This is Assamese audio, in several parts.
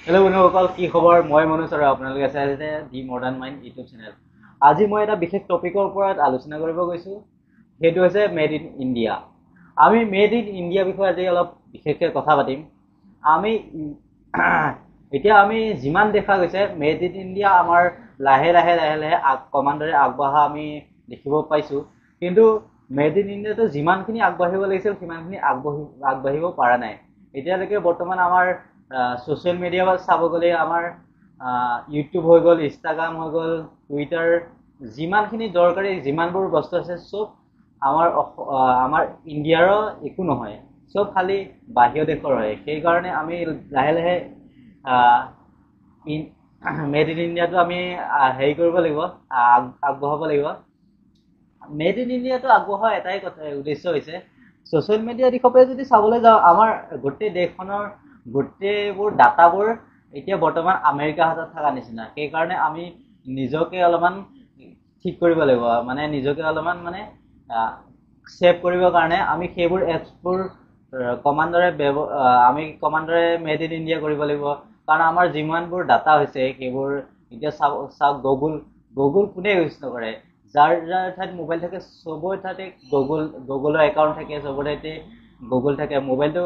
হেল্ল' বন্ধুসকল, কি খবৰ? মই মনোজ আৰু আপোনালোকে চাই আছে দি মডাৰ্ণ মাইণ্ড ইউটিউব চেনেল। আজি মই এটা বিশেষ টপিকৰ ওপৰত আলোচনা কৰিব গৈছোঁ। সেইটো হৈছে মেড ইন ইণ্ডিয়া। আমি মেড ইন ইণ্ডিয়া বিষয়ে আজি অলপ বিশেষকৈ কথা পাতিম। আমি এতিয়া আমি যিমান দেখা গৈছে মেড ইন ইণ্ডিয়া আমাৰ লাহে লাহে ক্ৰমান্বয়ে আগবঢ়া আমি দেখিব পাইছোঁ। কিন্তু মেড ইন ইণ্ডিয়াটো যিমানখিনি আগবাঢ়িব লাগিছিল সিমানখিনি আগবাঢ়িব পৰা নাই। এতিয়ালৈকে বৰ্তমান আমাৰ ছ'চিয়েল মিডিয়া চাব গ'লে আমাৰ ইউটিউব হৈ গ'ল, ইনষ্টাগ্ৰাম হৈ গ'ল, টুইটাৰ, যিমানখিনি দৰকাৰী যিমানবোৰ বস্তু আছে চব আমাৰ ইণ্ডিয়াৰ একো নহয়, চব খালি বাহিৰৰ দেশৰ হয়। সেইকাৰণে আমি লাহে লাহে মেড ইন ইণ্ডিয়াটো আমি হেৰি কৰিব লাগিব, আগবঢ়াব লাগিব। মেড ইন ইণ্ডিয়াটো আগবঢ়োৱা এটাই উদ্দেশ্য হৈছে ছ'চিয়েল মিডিয়া দিশৰ পৰা যদি চাবলৈ যাওঁ আমাৰ গোটেই দেশখনৰ গোটেইবোৰ ডাটাবোৰ এতিয়া বৰ্তমান আমেৰিকাৰ হাতত থকা নিচিনা। সেইকাৰণে আমি নিজকে অলপমান ঠিক কৰিব লাগিব, মানে নিজকে অলপমান ছেভ কৰিবৰ কাৰণে আমি সেইবোৰ এপছবোৰ আমি কমাণ্ডৰে মেড ইন ইণ্ডিয়া কৰিব লাগিব। কাৰণ আমাৰ যিমানবোৰ ডাটা হৈছে সেইবোৰ এতিয়া চাওক গুগল কোনে ইউজ নকৰে? যাৰ ঠাইত মোবাইল থাকে চবৰে ঠাইতে গুগলৰ একাউণ্ট থাকে, চবৰে ঠাইতে গুগল থাকে। মোবাইলটো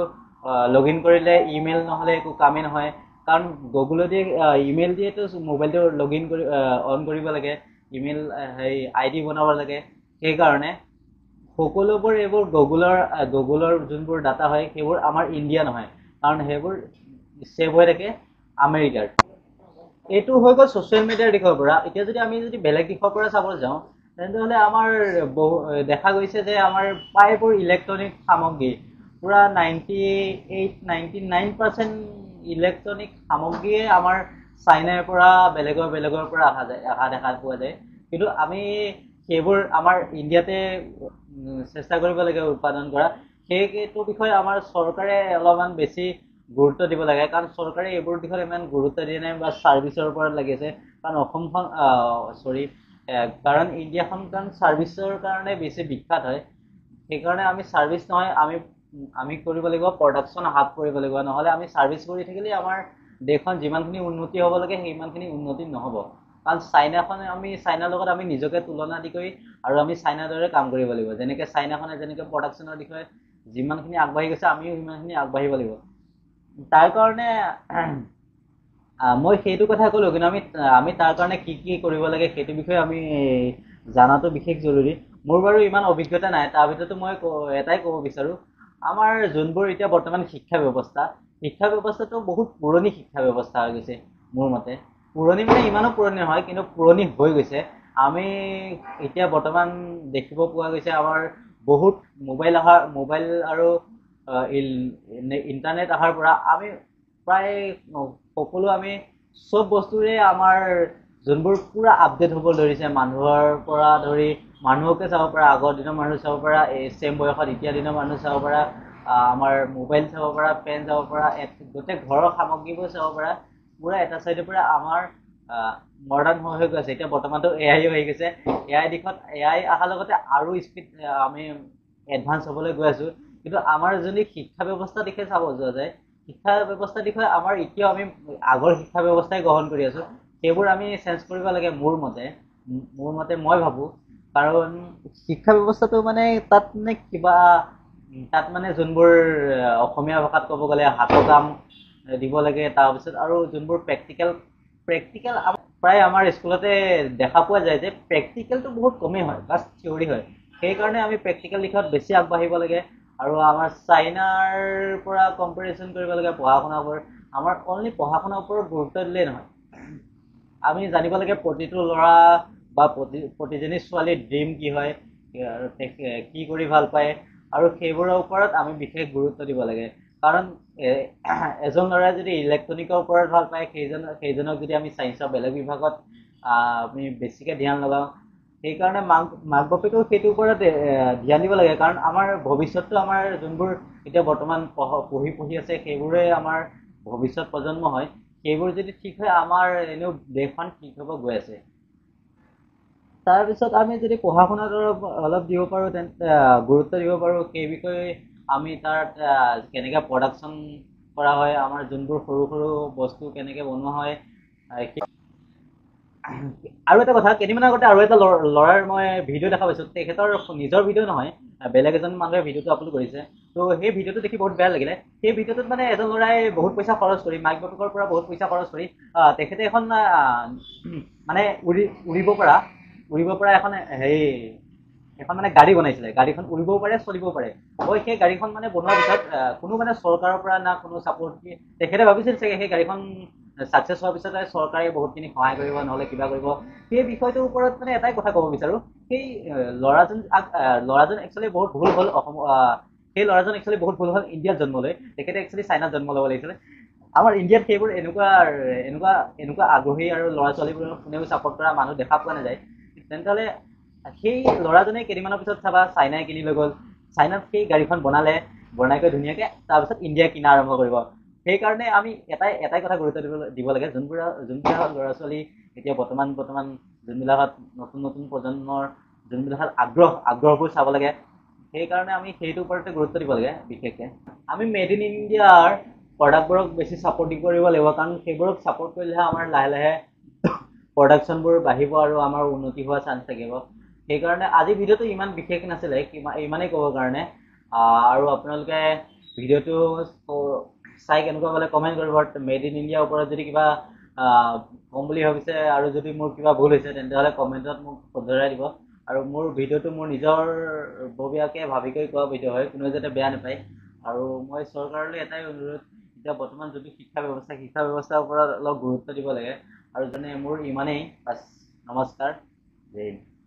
লগ ইন কৰিলে ইমেইল নহ'লে একো কামেই নহয়। কাৰণ গুগলেদি ইমেইল দিয়েতো মোবাইলটো লগ ইন কৰি অন কৰিব লাগে, ইমেইল ID বনাব লাগে। সেইকাৰণে সকলোবোৰ এইবোৰ গুগলৰ যোনবোৰ ডাটা হয় সেইবোৰ আমাৰ ইণ্ডিয়া নহয়, কাৰণ সেইবোৰ ছেভ হৈ থাকে আমেৰিকাৰ। এইটো হৈ গ'ল ছ'চিয়েল মিডিয়াৰ দিশৰ পৰা। এতিয়া যদি বেলেগ দিশৰ পৰা চাবলৈ যাওঁ তেনেহ'লে আমাৰ দেখা গৈছে যে আমাৰ প্ৰায়বোৰ ইলেক্ট্ৰনিক সামগ্ৰী পুৰা 98-99% ইলেক্ট্ৰনিক সামগ্ৰীয়ে আমাৰ চাইনাৰ পৰা বেলেগৰ পৰা অহা দেখা পোৱা যায়। কিন্তু আমি সেইবোৰ আমাৰ ইণ্ডিয়াতে চেষ্টা কৰিব লাগে উৎপাদন কৰা। সেইটো বিষয়ে আমাৰ চৰকাৰে অলপমান বেছি গুৰুত্ব দিব লাগে, কাৰণ চৰকাৰে এইবোৰ দিশত ইমান গুৰুত্ব দিয়া নাই বা ছাৰ্ভিচৰ ওপৰত লাগিছে। কাৰণ কাৰণ ইণ্ডিয়াখন ছাৰ্ভিচৰ কাৰণে বেছি বিখ্যাত হয়। সেইকাৰণে আমি ছাৰ্ভিচ নহয়, আমি কৰিব লাগিব প্ৰডাকশ্যন হাব কৰিব লাগিব। নহ'লে আমি ছাৰ্ভিচ কৰি থাকিলে আমাৰ দেশখন যিমানখিনি উন্নতি হ'ব লাগে সিমানখিনি উন্নতি নহ'ব। কাৰণ চাইনাৰ লগত আমি নিজকে তুলনা দি কৰি আৰু আমি চাইনাৰ দৰে কাম কৰিব লাগিব। যেনেকৈ চাইনাখনে প্ৰডাকশ্যনৰ বিষয়ে যিমানখিনি আগবাঢ়ি গৈছে আমিও সিমানখিনি আগবাঢ়িব লাগিব। তাৰ কাৰণে মই সেইটো কথা ক'লোঁ, কিন্তু আমি তাৰ কাৰণে কি কি কৰিব লাগে সেইটো বিষয়ে আমি জনাটো বিশেষ জৰুৰী। মোৰ বাৰু ইমান অভিজ্ঞতা নাই, তাৰ ভিতৰতো মই এটাই ক'ব বিচাৰোঁ। আমাৰ যোনবোৰ এতিয়া বৰ্তমান শিক্ষা ব্যৱস্থাটো বহুত পুৰণি শিক্ষা ব্যৱস্থা হৈ গৈছে। মোৰ মতে পুৰণি মানে ইমানো পুৰণি নহয়, কিন্তু পুৰণি হৈ গৈছে। আমি এতিয়া বৰ্তমান দেখিব পোৱা গৈছে আমাৰ বহুত মোবাইল আৰু ইণ্টাৰনেট অহাৰ পৰা আমি প্ৰায় সকলো আমি চব বস্তুৰে আমাৰ যোনবোৰ পুৰা আপডেট হ'ব ধৰিছে, মানুহৰ পৰা ধৰি মানুহকে চাব পৰা, আগৰ দিনৰ মানুহ চাব পৰা, এই ছেম বয়সত এতিয়া দিনৰ মানুহ চাব পৰা, আমাৰ মোবাইল চাব পৰা, পেন চাব পৰা, গোটেই ঘৰৰ সামগ্ৰীবোৰ চাব পৰা, পুৰা এটা চাইডৰ পৰা আমাৰ মডাৰ্ণ হৈ গৈ আছে। এতিয়া বৰ্তমানতো AI হৈ গৈছে। AI অহাৰ লগতে আৰু স্পীড আমি এডভান্স হ'বলৈ গৈ আছোঁ। কিন্তু আমাৰ যদি শিক্ষা ব্যৱস্থাৰ দিশে চাব যোৱা যায়, শিক্ষা ব্যৱস্থাৰ দিশে আমাৰ এতিয়াও আমি আগৰ শিক্ষা ব্যৱস্থাই গ্ৰহণ কৰি আছোঁ। সেইবোৰ আমি চেঞ্জ কৰিব লাগে মোৰ মতে মই ভাবোঁ। কাৰণ শিক্ষা ব্যৱস্থাটো তাত যোনবোৰ অসমীয়া ভাষাত ক'ব গ'লে হাতৰ কাম দিব লাগে। তাৰপিছত আৰু যোনবোৰ প্ৰেক্টিকেল প্ৰায় আমাৰ স্কুলতে দেখা পোৱা যায় যে প্ৰেক্টিকেলটো বহুত কমেই হয়, বাছ থিয়ৰী হয়। সেইকাৰণে আমি প্ৰেক্টিকেল দিশত বেছি আগবাঢ়িব লাগে। আৰু আমাৰ চাইনাৰ পৰা কম্পেৰিজন কৰিব লাগে পঢ়া শুনাবোৰ। আমাৰ অনলি পঢ়া শুনাৰ ওপৰত গুৰুত্ব দিলেই নহয়, আমি জানিব লাগে প্ৰতিটো ল'ৰা বা প্ৰতিজনী ছোৱালীৰ ড্ৰিম কি হয়, কি কৰি ভাল পায়, আৰু সেইবোৰৰ ওপৰত আমি বিশেষ গুৰুত্ব দিব লাগে। কাৰণ এজন ল'ৰাই যদি ইলেক্ট্ৰনিকৰ ওপৰত ভাল পায়, সেইজনক যদি আমি চায়েন্সৰ বেলেগ বিভাগত আমি বেছিকৈ ধ্যান লগাওঁ, সেইকাৰণে মাক বাপেকেও সেইটোৰ ওপৰত ধ্যান দিব লাগে। কাৰণ আমাৰ ভৱিষ্যতটো আমাৰ যোনবোৰ এতিয়া বৰ্তমান পঢ়ি আছে সেইবোৰে আমাৰ ভৱিষ্যত প্ৰজন্ম হয়। সেইবোৰ যদি ঠিক হয় আমাৰ এনেও দেশখন ঠিক হ'ব গৈ আছে। তাৰপিছত আমি যদি পঢ়া শুনাত অলপ দিব পাৰোঁ, তেন্তে গুৰুত্ব দিব পাৰোঁ সেই বিষয়ে আমি তাত কেনেকৈ প্ৰডাকশ্যন কৰা হয়, আমাৰ যোনবোৰ সৰু সৰু বস্তু কেনেকৈ বনোৱা হয়। আৰু এটা কথা, কেইদিনমান আগতে আৰু এটা ল'ৰাৰ মই ভিডিঅ' দেখা পাইছোঁ। তেখেতৰ নিজৰ ভিডিঅ' নহয়, বেলেগ এজন মানুহে ভিডিঅ'টো আপলোড কৰিছে। তো সেই ভিডিঅ'টো দেখি বহুত বেয়া লাগিলে। সেই ভিডিঅ'টোত মানে এজন ল'ৰাই বহুত পইচা খৰচ কৰি, মাক বাপেকৰ পৰা বহুত পইচা খৰচ কৰি তেখেতে এখন মানে উৰিব পৰা এখন হেৰি এখন মানে গাড়ী বনাইছিলে। গাড়ীখন উৰিবও পাৰে, চলিবও পাৰে। সেই গাড়ীখন মানে বনোৱাৰ পিছত কোনো মানে চৰকাৰৰ পৰা না কোনো ছাপোৰ্ট দিয়ে। তেখেতে ভাবিছিল চাগে সেই গাড়ীখন ছাকচেছ হোৱাৰ পিছতে চৰকাৰে বহুতখিনি সহায় কৰিব, নহ'লে কিবা কৰিব। সেই বিষয়টোৰ ওপৰত মানে এটাই কথা ক'ব বিচাৰোঁ, সেই ল'ৰাজন একচুৱেলি বহুত ভুল হ'ল সেই ল'ৰাজন একচুৱেলি বহুত ভুল হ'ল ইণ্ডিয়াত জন্ম লৈ। তেখেতে একচুৱেলি চাইনাত জন্ম ল'ব লাগিছিলে। আমাৰ ইণ্ডিয়াত সেইবোৰ এনেকুৱা আগ্ৰহী আৰু ল'ৰা ছোৱালীবোৰক কোনেও ছাপোৰ্ট কৰা মানুহ দেখা পোৱা নাযায়। তেন্তে সেই ল'ৰাজনে কেইদিনমানৰ পিছত চাবা চাইনাই কিনি লৈ গ'ল। চাইনাত সেই গাড়ীখন বনাই কৰি ধুনীয়াকৈ তাৰপিছত ইণ্ডিয়াই কিনা আৰম্ভ কৰিব। সেইকাৰণে আমি এটাই কথা গুৰুত্ব দিব লাগে, যোনবিলাক ল'ৰা ছোৱালী এতিয়া বৰ্তমান যোনবিলাকত নতুন প্ৰজন্মৰ যোনবিলাকত আগ্ৰহবোৰ চাব লাগে। সেইকাৰণে আমি সেইটোৰ ওপৰতে গুৰুত্ব দিব লাগে। বিশেষকৈ আমি মেড ইন ইণ্ডিয়াৰ প্ৰডাক্টবোৰক বেছি ছাপোৰ্ট কৰিব লাগিব, কাৰণ সেইবোৰক ছাপোৰ্ট কৰিলেহে আমাৰ লাহে লাহে প্ৰডাকশ্যনবোৰ বাঢ়িব আৰু আমাৰ উন্নতি হোৱা চান্স থাকিব। সেইকাৰণে আজি ভিডিঅ'টো ইমান বিশেষ নাছিলে, ইমানেই ক'বৰ কাৰণে। আৰু আপোনালোকে ভিডিঅ'টো চাই কেনেকুৱা পালে কমেণ্ট কৰিব। মেড ইন ইণ্ডিয়াৰ ওপৰত যদি কিবা ক'ম বুলি ভাবিছে আৰু যদি মোৰ কিবা ভুল হৈছে তেন্তেহ'লে কমেণ্টত মোক শুধৰাই দিব। আৰু মোৰ ভিডিঅ'টো মোৰ নিজৰ ববীয়াকৈ ভাবি কৰি কোৱা ভিডিঅ' হয়, কোনোৱে যাতে বেয়া নাপায়। আৰু মই চৰকাৰলৈ এটাই অনুৰোধ, এতিয়া বৰ্তমান যোনটো শিক্ষা ব্যৱস্থাৰ ওপৰত অলপ গুৰুত্ব দিব লাগে। আৰু মোৰ ইমানেই। নমস্কাৰ, জয় হিন্দ।